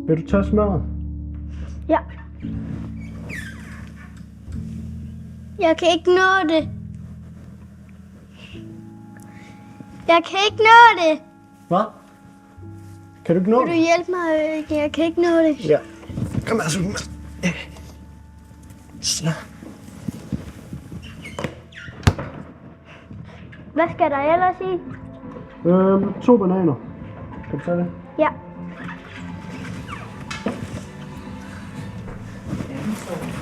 Vil du tage smøret? Ja. Jeg kan ikke nå det. Jeg kan ikke nå det. Hvad? Kan du ikke nå Vil du det? hjælpe mig? Jeg kan ikke nå det. Ja. Kom her, Superman. Så. Hvad skal der ellers i? 2 bananer. Kan du tage det? Ja.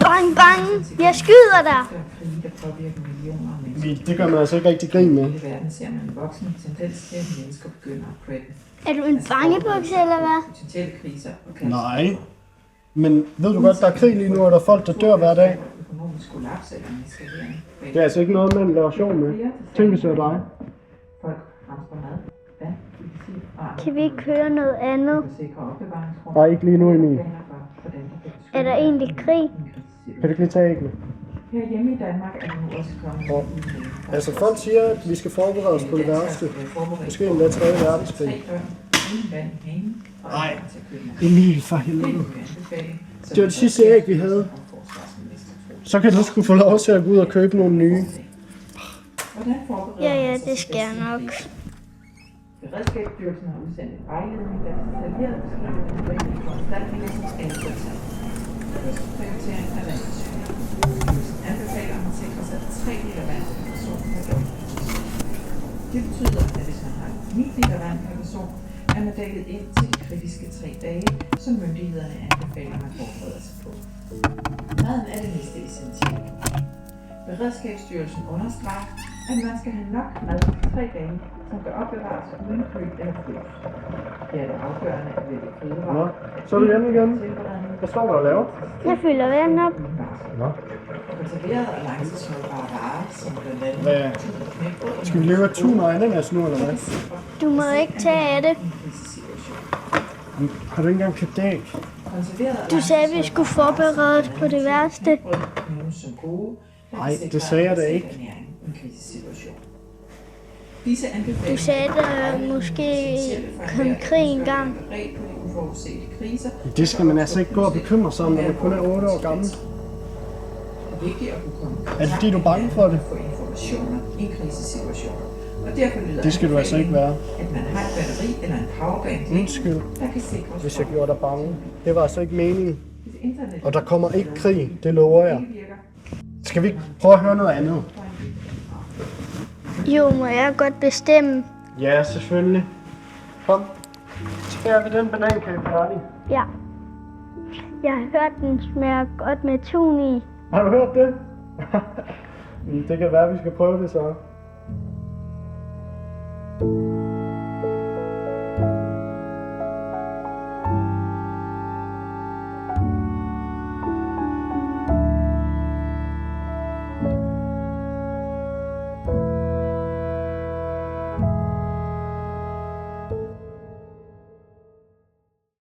Bang, bang. Jeg skyder dig. Det gør man altså ikke rigtig grin med. I verden ser man en voksende tendens til, at mennesker begynder at preppe. Er du en bangebuks, eller hvad? Potentielle kriser og Nej. Men ved du godt, der er krig lige nu, og der er folk, der dør hver dag. økonomisk kollaps eller en eskalering. Det er altså ikke noget, man laver sjov med. Tænk, hvis det var dig. Folk hamstrer mad, vand, medicin og andre Kan vi ikke høre noget andet? sikre opbevaringsrum. Nej, ikke lige nu, Emil. Er der egentlig krig? Kan du ikke lige tage æggene? Her hjemme i Danmark er der nu også kommet Altså, folk siger, at vi skal forberede os på det værste. Måske endda 3. verdenskrig. Nej, Emil, for helvede. Det var det sidste æg, vi havde. Så kan du sgu få lov til at gå ud og købe nogle nye. Ja, det skal jeg nok. Beredskabsstyrelsen har udsendt en vejledning, der detaljeret beskriver de nødvendige foranstaltninger, som skal anbefales. Første prioritering er vandforsyning. Styrelsen anbefaler, at man sikrer sig 3 liter vand per person per døgn. Det betyder, at hvis man har 9 liter vand per person, er man dækket ind til de kritiske 3 dage, som myndighederne anbefaler, at man forbereder sig på. Maden er det næste essentielle. Beredskabsstyrelsen understreger, at man skal have nok mad i 3 dage, som kan opbevares uden køl eller frys. Det er det afgørende at vælge fødevarer. Så er du hjemme igen. Hvad står der at lave? Jeg fylder vand op. Konserveret og langtidsholdbare varer, som blandt andet Hvad? Skal vi leve af tun og ananas nu, eller hvad? Du må ikke tage af det. Har du ikke engang købt æg? Du sagde, at vi skulle forberede os på det værste. Nej, det sagde jeg da ikke. Du sagde, at der måske kom krig engang. Det skal man altså ikke gå og bekymre sig om, når du kun er 8 år gammel. Er det fordi, du er bange for det? Det skal du altså ikke være. At man har et batteri eller en powerbank, Undskyld, der kan sikre hvis jeg gjorde dig bange. Det var altså ikke meningen. Og der kommer ikke krig, det lover jeg. Skal vi ikke prøve at høre noget andet? Jo, må jeg godt bestemme? Ja, selvfølgelig. Kom. Skær vi den banankage færdig. Ja. Jeg har hørt, den smager godt med tun i. Har du hørt det? Det kan være, at vi skal prøve det så.